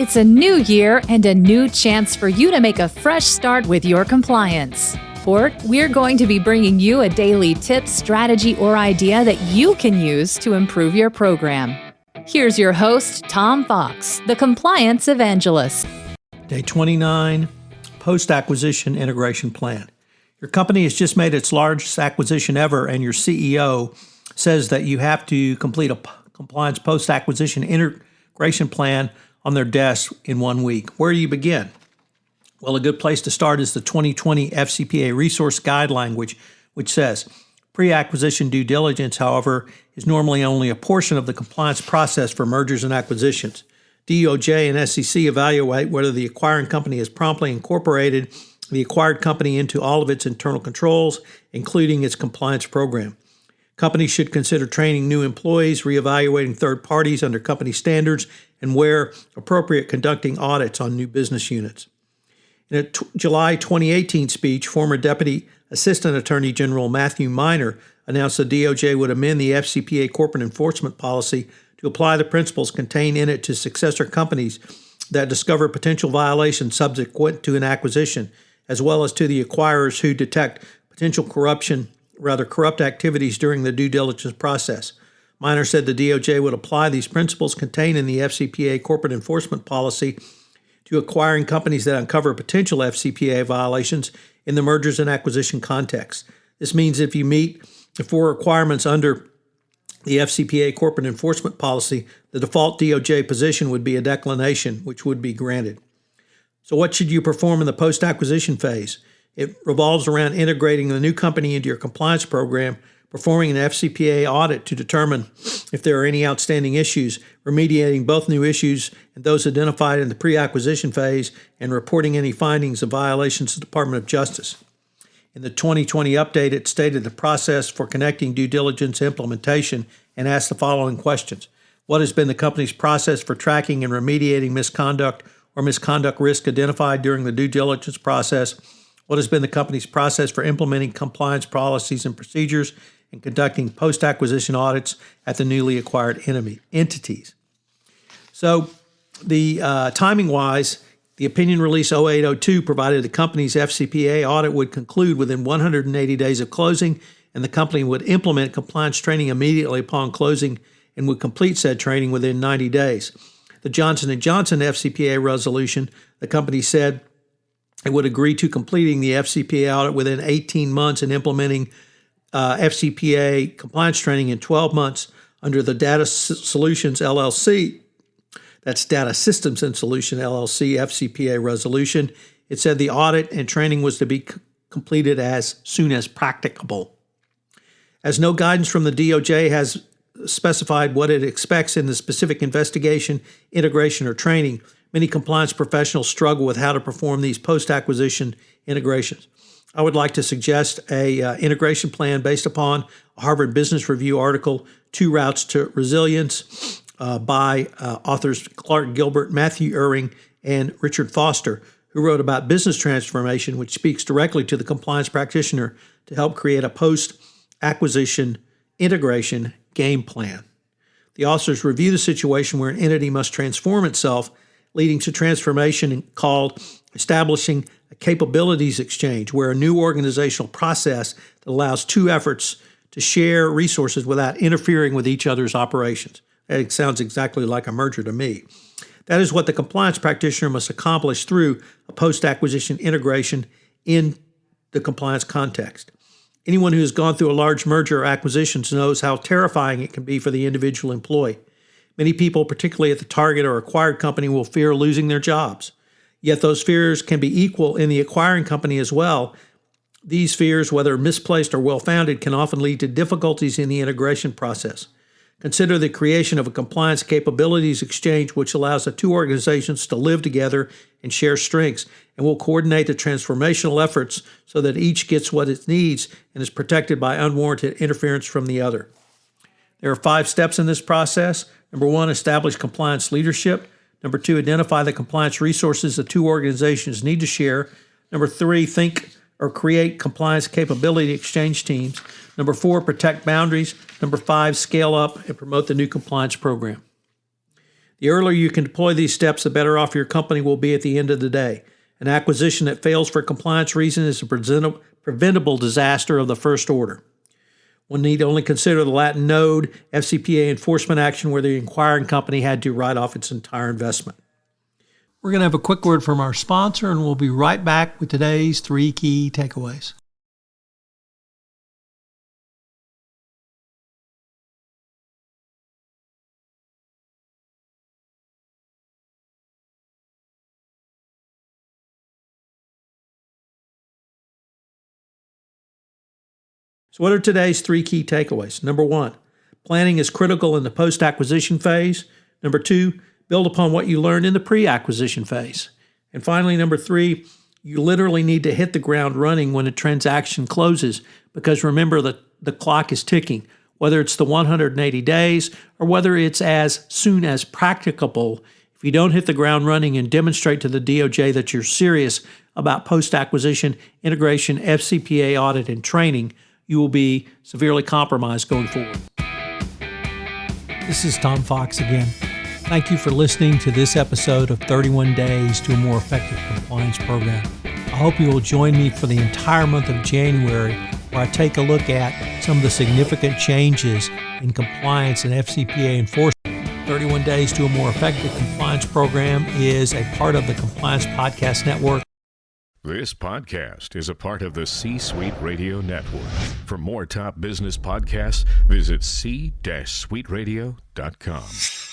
It's a new year and a new chance for you to make a fresh start with your compliance. We're going to be bringing you a daily tip, strategy, or idea that you can use to improve your program. Here's your host, Tom Fox, the Compliance Evangelist. Day 29, Post-Acquisition Integration Plan. Your company has just made its largest acquisition ever, and your CEO says that you have to complete a compliance post-acquisition integration plan on their desk in 1 week. Where do you begin? Well, a good place to start is the 2020 FCPA Resource Guide language, which says, pre-acquisition due diligence, however, is normally only a portion of the compliance process for mergers and acquisitions. DOJ and SEC evaluate whether the acquiring company has promptly incorporated the acquired company into all of its internal controls, including its compliance program. Companies should consider training new employees, reevaluating third parties under company standards, and where appropriate, conducting audits on new business units. In a July 2018 speech, former Deputy Assistant Attorney General Matthew Miner announced the DOJ would amend the FCPA corporate enforcement policy to apply the principles contained in it to successor companies that discover potential violations subsequent to an acquisition, as well as to the acquirers who detect potential corrupt activities during the due diligence process. Miner said the DOJ would apply these principles contained in the FCPA corporate enforcement policy to acquiring companies that uncover potential FCPA violations in the mergers and acquisition context. This means if you meet the four requirements under the FCPA corporate enforcement policy, the default DOJ position would be a declination, which would be granted. So what should you perform in the post-acquisition phase? It revolves around integrating the new company into your compliance program, performing an FCPA audit to determine if there are any outstanding issues, remediating both new issues and those identified in the pre-acquisition phase, and reporting any findings of violations to the Department of Justice. In the 2020 update, it stated the process for connecting due diligence implementation and asked the following questions. What has been the company's process for tracking and remediating misconduct or misconduct risk identified during the due diligence process? What has been the company's process for implementing compliance policies and procedures and conducting post-acquisition audits at the newly acquired entities? So the timing-wise, the opinion release 0802 provided the company's FCPA audit would conclude within 180 days of closing, and the company would implement compliance training immediately upon closing and would complete said training within 90 days. The Johnson & Johnson FCPA resolution, the company said it would agree to completing the FCPA audit within 18 months and implementing FCPA compliance training in 12 months under the Data Solutions LLC. That's Data Systems and Solution LLC FCPA resolution. It said the audit and training was to be completed as soon as practicable. As no guidance from the DOJ has specified what it expects in the specific investigation, integration, or training, many compliance professionals struggle with how to perform these post-acquisition integrations. I would like to suggest a integration plan based upon a Harvard Business Review article, Two Routes to Resilience, by authors Clark Gilbert, Matthew Irving, and Richard Foster, who wrote about business transformation, which speaks directly to the compliance practitioner to help create a post-acquisition integration game plan. The authors review the situation where an entity must transform itself, leading to transformation called establishing a capabilities exchange, where a new organizational process that allows two efforts to share resources without interfering with each other's operations. That sounds exactly like a merger to me. That is what the compliance practitioner must accomplish through a post-acquisition integration in the compliance context. Anyone who has gone through a large merger or acquisitions knows how terrifying it can be for the individual employee. Many people, particularly at the target or acquired company, will fear losing their jobs. Yet those fears can be equal in the acquiring company as well. These fears, whether misplaced or well-founded, can often lead to difficulties in the integration process. Consider the creation of a compliance capabilities exchange which allows the two organizations to live together and share strengths, and will coordinate the transformational efforts so that each gets what it needs and is protected by unwarranted interference from the other. There are 5 steps in this process. Number 1, establish compliance leadership. Number 2, identify the compliance resources the two organizations need to share. Number 3, think or create compliance capability exchange teams. Number 4, protect boundaries. Number 5, scale up and promote the new compliance program. The earlier you can deploy these steps, the better off your company will be at the end of the day. An acquisition that fails for compliance reasons is a preventable disaster of the first order. One need only consider the Latin Node FCPA enforcement action where the acquiring company had to write off its entire investment. We're going to have a quick word from our sponsor, and we'll be right back with today's 3 key takeaways. So what are today's 3 key takeaways? Number 1, planning is critical in the post-acquisition phase. Number 2, build upon what you learned in the pre-acquisition phase. And finally, number 3, you literally need to hit the ground running when a transaction closes, because remember that the clock is ticking, whether it's the 180 days or whether it's as soon as practicable. If you don't hit the ground running and demonstrate to the DOJ that you're serious about post-acquisition, integration, FCPA audit, and training, you will be severely compromised going forward. This is Tom Fox again. Thank you for listening to this episode of 31 Days to a More Effective Compliance Program. I hope you will join me for the entire month of January, where I take a look at some of the significant changes in compliance and FCPA enforcement. 31 Days to a More Effective Compliance Program is a part of the Compliance Podcast Network. This podcast is a part of the C-Suite Radio Network. For more top business podcasts, visit c-suiteradio.com.